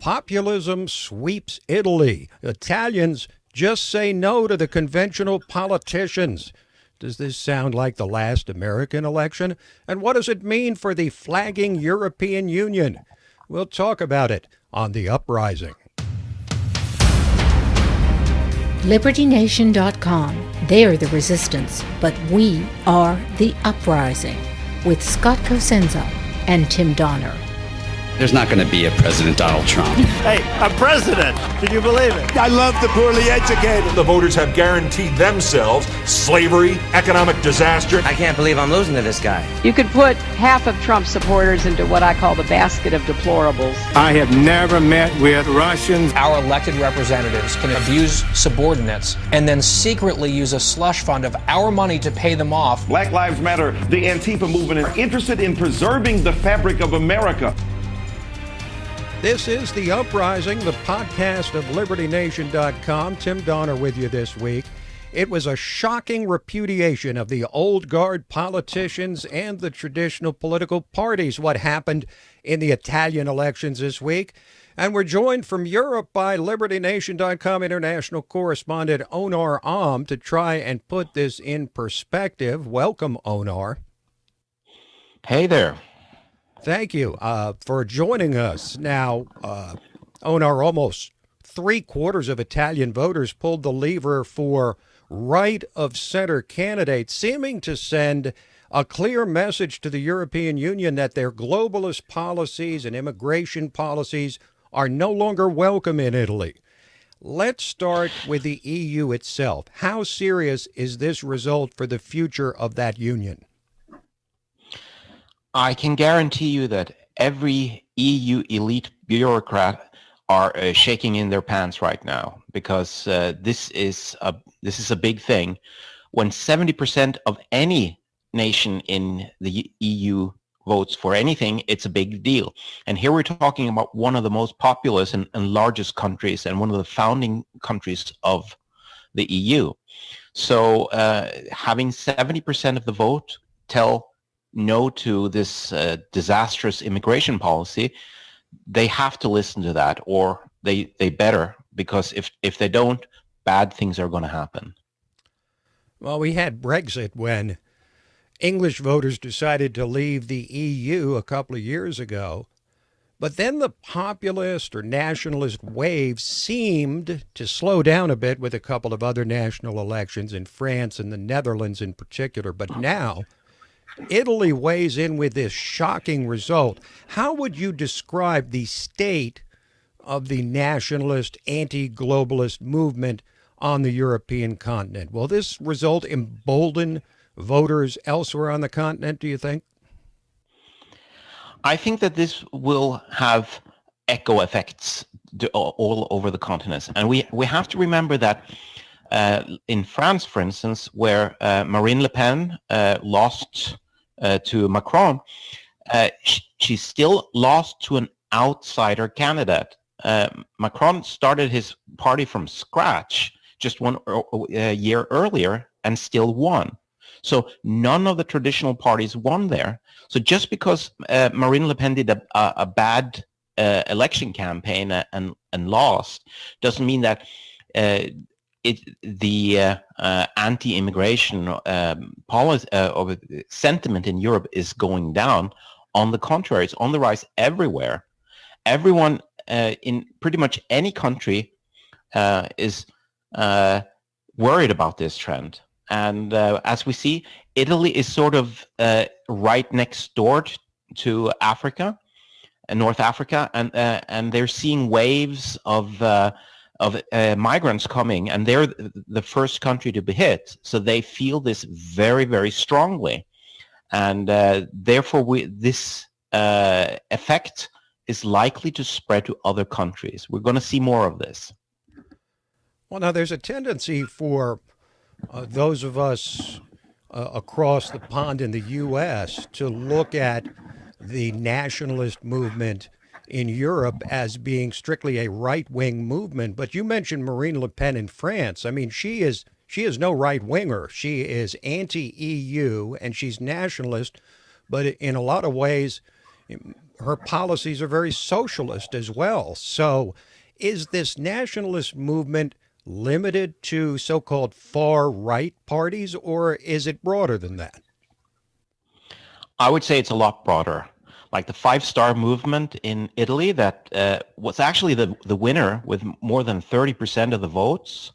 Populism sweeps Italy. Italians just say no to the conventional politicians. Does this sound like the last American election? And what does it mean for the flagging European Union? We'll talk about it on The Uprising. LibertyNation.com. They're the resistance, but we are the uprising. With Scott Cosenza and Tim Donner. There's not going to be a President Donald Trump. Hey, I'm president. Can you believe it? I love the poorly educated. The voters have guaranteed themselves slavery, economic disaster. I can't believe I'm losing to this guy. You could put half of Trump's supporters into what I call the basket of deplorables. I have never met with Russians. Our elected representatives can abuse subordinates and then secretly use a slush fund of our money to pay them off. Black Lives Matter, the Antifa movement, are interested in preserving the fabric of America. This is The Uprising, the podcast of LibertyNation.com. Tim Donner with you this week. It was a shocking repudiation of the old guard politicians and the traditional political parties, what happened in the Italian elections this week. And we're joined from Europe by LibertyNation.com international correspondent Onar Am to try and put this in perspective. Welcome, Onar. Hey there. Thank you for joining us. Now, Onar, almost 3/4 of Italian voters pulled the lever for right-of-center candidates, seeming to send a clear message to the European Union that their globalist policies and immigration policies are no longer welcome in Italy. Let's start with the EU itself. How serious is this result for the future of that union? I can guarantee you that every EU elite bureaucrat are shaking in their pants right now, because this is a big thing. When 70% of any nation in the EU votes for anything, it's a big deal. And here we're talking about one of the most populous and largest countries, and one of the founding countries of the EU. So having 70% of the vote tell no to this disastrous immigration policy, they have to listen to that, or they better, because if they don't, bad things are going to happen. Well, we had Brexit when English voters decided to leave the EU a couple of years ago. But then the populist or nationalist wave seemed to slow down a bit with a couple of other national elections in France and the Netherlands in particular. But now Italy weighs in with this shocking result. How would you describe the state of the nationalist, anti-globalist movement on the European continent? Will this result embolden voters elsewhere on the continent, do you think? I think that this will have echo effects all over the continent. And we have to remember that in France, for instance, where Marine Le Pen lost to Macron, she still lost to an outsider candidate. Macron started his party from scratch just one year earlier and still won. So none of the traditional parties won there. So just because Marine Le Pen did a bad election campaign and lost, doesn't mean that the anti-immigration policy or sentiment in Europe is going down. On the contrary, it's on the rise everywhere. Everyone in pretty much any country is worried about this trend. And as we see, Italy is sort of right next door to Africa, North Africa, and they're seeing waves of migrants coming, and they're the first country to be hit. So they feel this very, very strongly, and therefore this effect is likely to spread to other countries. We're going to see more of this. Well, now there's a tendency for those of us across the pond in the U.S. to look at the nationalist movement in Europe as being strictly a right-wing movement. But you mentioned Marine Le Pen in France. I mean, she is no right-winger. She is anti-EU and she's nationalist, but in a lot of ways, her policies are very socialist as well. So is this nationalist movement limited to so-called far-right parties, or is it broader than that? I would say it's a lot broader. Like the Five Star Movement in Italy, that was actually the winner with more than 30% of the votes.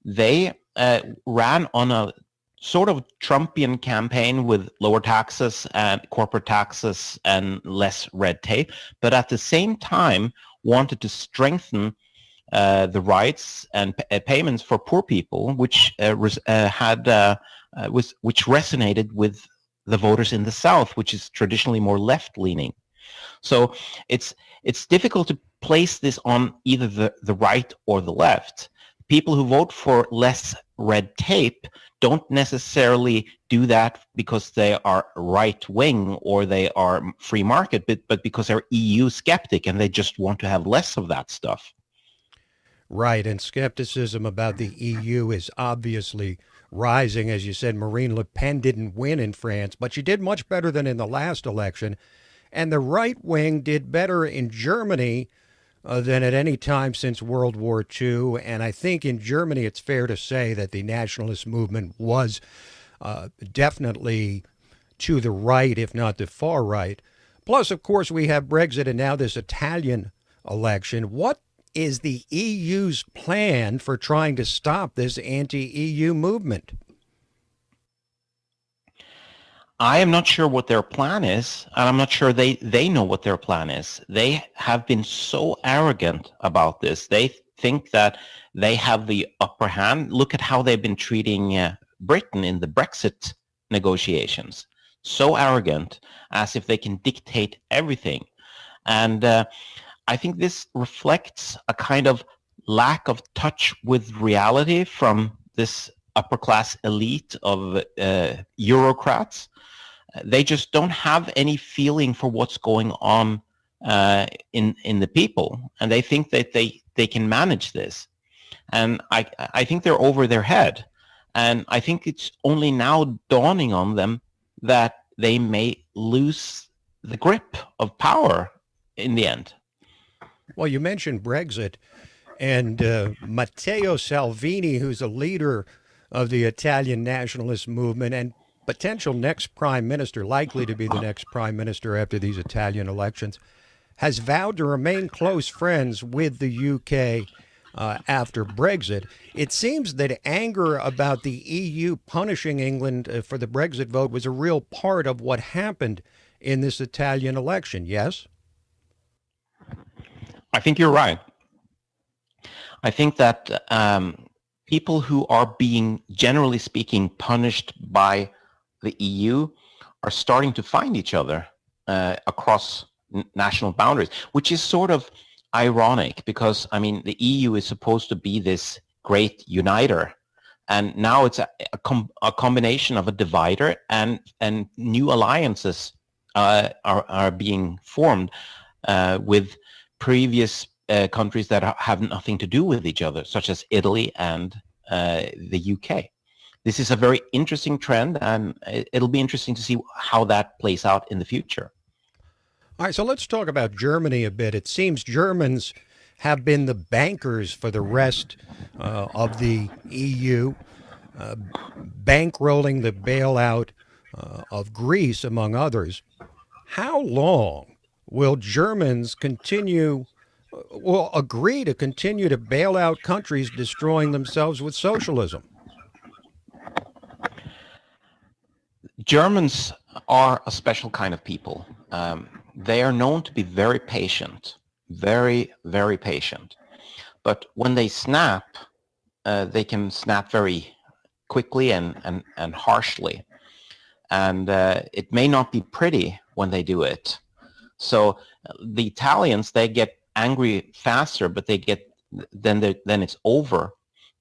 They ran on a sort of Trumpian campaign with lower taxes and corporate taxes and less red tape, but at the same time wanted to strengthen the rights and payments for poor people, which resonated with the voters in the South, which is traditionally more left-leaning. So it's difficult to place this on either the right or the left. People who vote for less red tape don't necessarily do that because they are right-wing or they are free market, but because they're EU skeptic and they just want to have less of that stuff. Right, and skepticism about the EU is obviously rising. As you said, Marine Le Pen didn't win in France, but she did much better than in the last election. And the right wing did better in Germany than at any time since World War II. And I think in Germany it's fair to say that the nationalist movement was definitely to the right, if not the far right. Plus, of course, we have Brexit and now this Italian election. What is the EU's plan for trying to stop this anti-EU movement? I am not sure what their plan is, and I'm not sure they know what their plan is. They have been so arrogant about this. They think that they have the upper hand. Look at how they've been treating Britain in the Brexit negotiations. So arrogant, as if they can dictate everything. And I think this reflects a kind of lack of touch with reality from this upper class elite of Eurocrats. They just don't have any feeling for what's going on in the people, and they think that they can manage this. And I think they're over their head. And I think it's only now dawning on them that they may lose the grip of power in the end. Well, you mentioned Brexit, and Matteo Salvini, who's a leader of the Italian nationalist movement and potential next prime minister, likely to be the next prime minister after these Italian elections, has vowed to remain close friends with the UK after Brexit. It seems that anger about the EU punishing England for the Brexit vote was a real part of what happened in this Italian election, yes? I think you're right. I think that people who are being, generally speaking, punished by the EU are starting to find each other across national boundaries, which is sort of ironic because, I mean, the EU is supposed to be this great uniter, and now it's a combination of a divider, and new alliances are being formed with previous countries that have nothing to do with each other, such as Italy and the UK. This is a very interesting trend, and it'll be interesting to see how that plays out in the future. All right, so let's talk about Germany a bit. It seems Germans have been the bankers for the rest of the EU, bankrolling the bailout of Greece, among others. How long will Germans agree to continue to bail out countries destroying themselves with socialism? Germans are a special kind of people. They are known to be very patient, very, very patient. But when they snap, they can snap very quickly and harshly. And it may not be pretty when they do it. So the Italians, they get angry faster, but then it's over.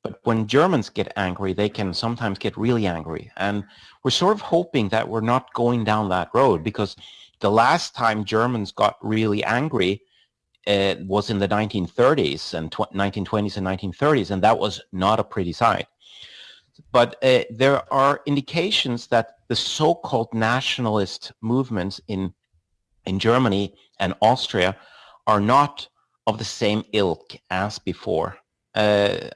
But when Germans get angry, they can sometimes get really angry. And we're sort of hoping that we're not going down that road, because the last time Germans got really angry was in the 1930s and 1920s and 1930s, and that was not a pretty sight. But there are indications that the so-called nationalist movements in in Germany and Austria are not of the same ilk as before. They're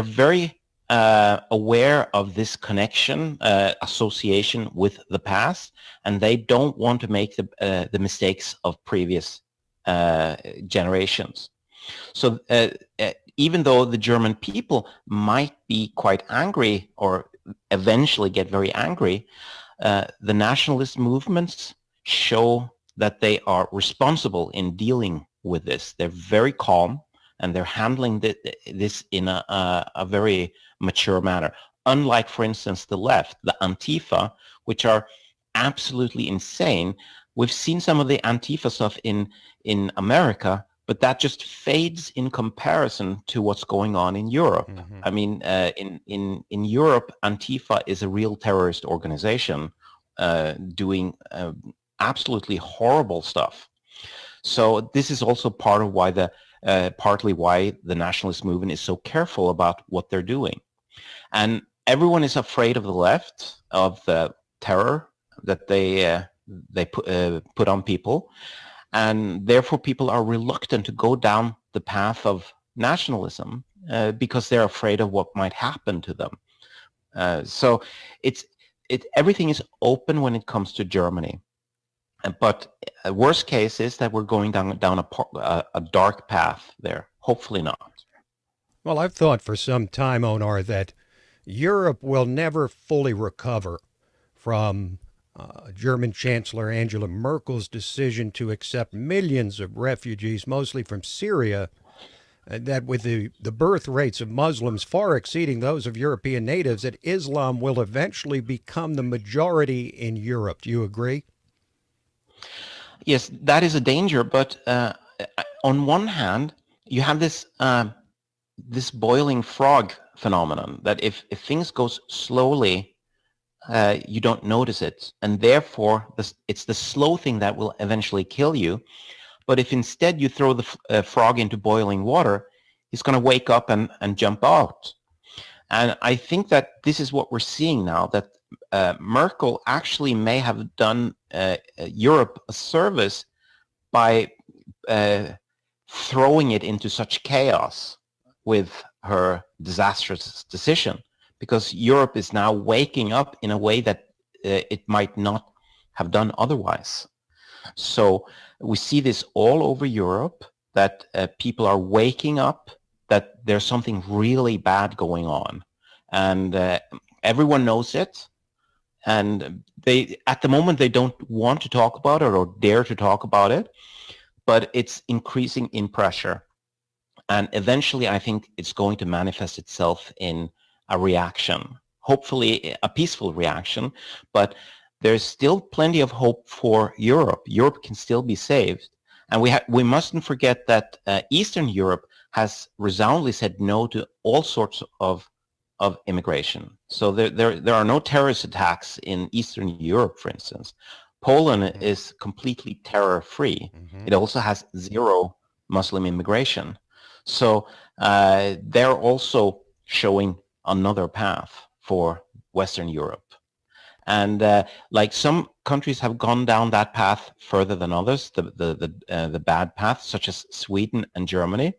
very aware of this connection, association with the past, and they don't want to make the mistakes of previous generations. So even though the German people might be quite angry or eventually get very angry, the nationalist movements show that they are responsible in dealing with this. They're very calm, and they're handling this in a very mature manner. Unlike, for instance, the left, the Antifa, which are absolutely insane. We've seen some of the Antifa stuff in America, but that just fades in comparison to what's going on in Europe. Mm-hmm. I mean, in Europe, Antifa is a real terrorist organization doing absolutely horrible stuff. So this is also part of why partly why the nationalist movement is so careful about what they're doing. And everyone is afraid of the left, of the terror that they put on people. And therefore people are reluctant to go down the path of nationalism because they're afraid of what might happen to them. So everything is open when it comes to Germany. But worst case is that we're going down a dark path there. Hopefully not. Well, I've thought for some time, Onar, that Europe will never fully recover from German Chancellor Angela Merkel's decision to accept millions of refugees, mostly from Syria, that with the birth rates of Muslims far exceeding those of European natives, that Islam will eventually become the majority in Europe. Do you agree? Yes, that is a danger. But on one hand, you have this boiling frog phenomenon, that if things go slowly, you don't notice it, and therefore it's the slow thing that will eventually kill you. But if instead you throw the frog into boiling water, he's going to wake up and jump out. And I think that this is what we're seeing now, that Merkel actually may have done Europe a service by throwing it into such chaos with her disastrous decision, because Europe is now waking up in a way that it might not have done otherwise. So we see this all over Europe, that people are waking up, that there's something really bad going on. And everyone knows it. And at the moment, they don't want to talk about it or dare to talk about it, but it's increasing in pressure. And eventually, I think it's going to manifest itself in a reaction, hopefully a peaceful reaction, but there's still plenty of hope for Europe. Europe can still be saved. And we mustn't forget that Eastern Europe has resoundingly said no to all sorts of immigration. So there are no terrorist attacks in Eastern Europe, for instance. Poland is completely terror-free. Mm-hmm. It also has zero Muslim immigration. So they're also showing another path for Western Europe. And like some countries have gone down that path further than others, the bad path, such as Sweden and Germany.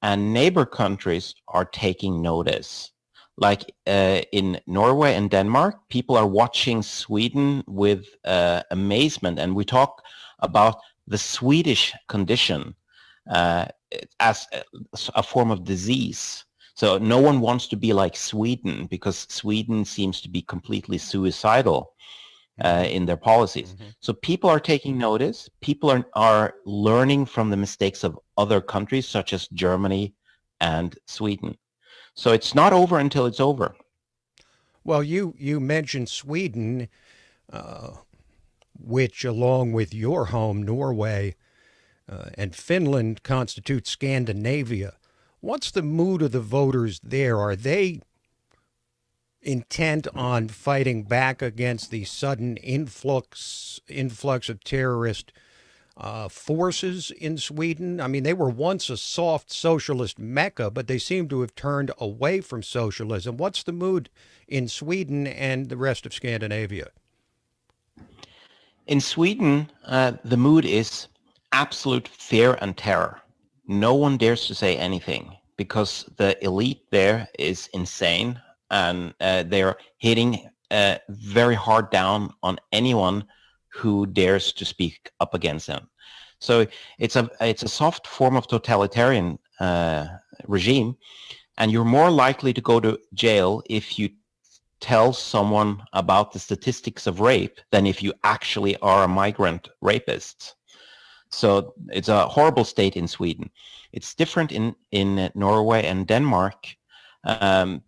And neighbor countries are taking notice. Like in Norway and Denmark, people are watching Sweden with amazement. And we talk about the Swedish condition as a form of disease. So no one wants to be like Sweden, because Sweden seems to be completely suicidal in their policies. Mm-hmm. So people are taking notice. People are learning from the mistakes of other countries, such as Germany and Sweden. So it's not over until it's over. Well, you mentioned Sweden, which, along with your home, Norway, and Finland, constitute Scandinavia. What's the mood of the voters there? Are they intent on fighting back against the sudden influx of terrorist forces in Sweden? I mean, they were once a soft socialist mecca, but they seem to have turned away from socialism. What's the mood in Sweden and the rest of Scandinavia? In Sweden, the mood is absolute fear and terror. No one dares to say anything because the elite there is insane, and they're hitting very hard down on anyone who dares to speak up against them. So it's a soft form of totalitarian regime, and you're more likely to go to jail if you tell someone about the statistics of rape than if you actually are a migrant rapist. So it's a horrible state in Sweden. It's different in Norway and Denmark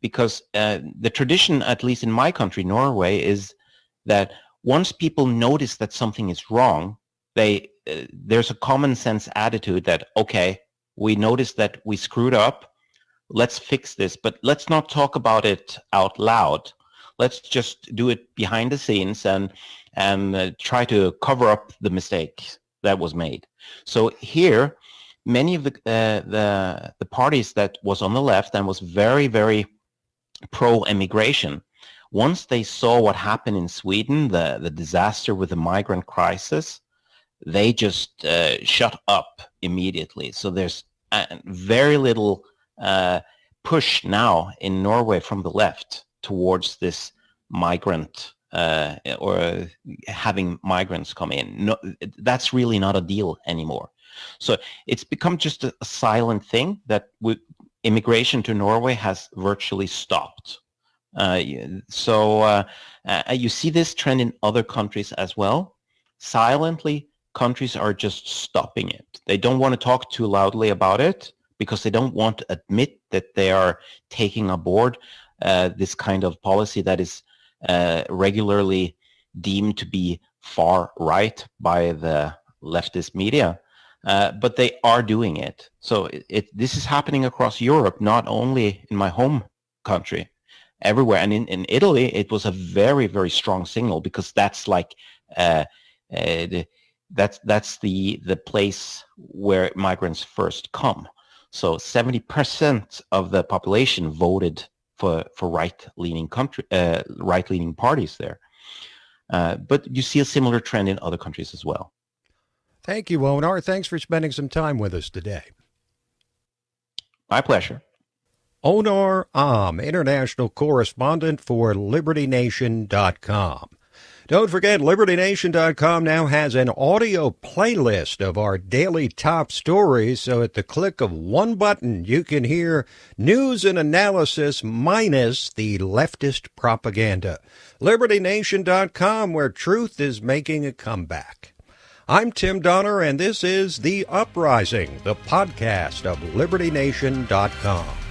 because the tradition, at least in my country, Norway, is that once people notice that something is wrong, there's a common sense attitude that, okay, we noticed that we screwed up, let's fix this, but let's not talk about it out loud. Let's just do it behind the scenes and try to cover up the mistake that was made. So here, many of the parties that was on the left and was very, very pro-immigration, once they saw what happened in Sweden, the disaster with the migrant crisis, they just shut up immediately. So there's very little push now in Norway from the left towards this migrant or having migrants come in. No, that's really not a deal anymore. So it's become just a silent thing that immigration to Norway has virtually stopped. So you see this trend in other countries as well. Silently, countries are just stopping it. They don't want to talk too loudly about it because they don't want to admit that they are taking aboard this kind of policy that is regularly deemed to be far right by the leftist media. But they are doing it. So this is happening across Europe, not only in my home country, everywhere. And in Italy, it was a very, very strong signal because that's like that's the place where migrants first come. So 70% of the population voted for right-leaning right-leaning parties there. But you see a similar trend in other countries as well. Thank you, Onar. Thanks for spending some time with us today. My pleasure. Onar Am, international correspondent for LibertyNation.com. Don't forget, LibertyNation.com now has an audio playlist of our daily top stories, so at the click of one button, you can hear news and analysis minus the leftist propaganda. LibertyNation.com, where truth is making a comeback. I'm Tim Donner, and this is The Uprising, the podcast of LibertyNation.com.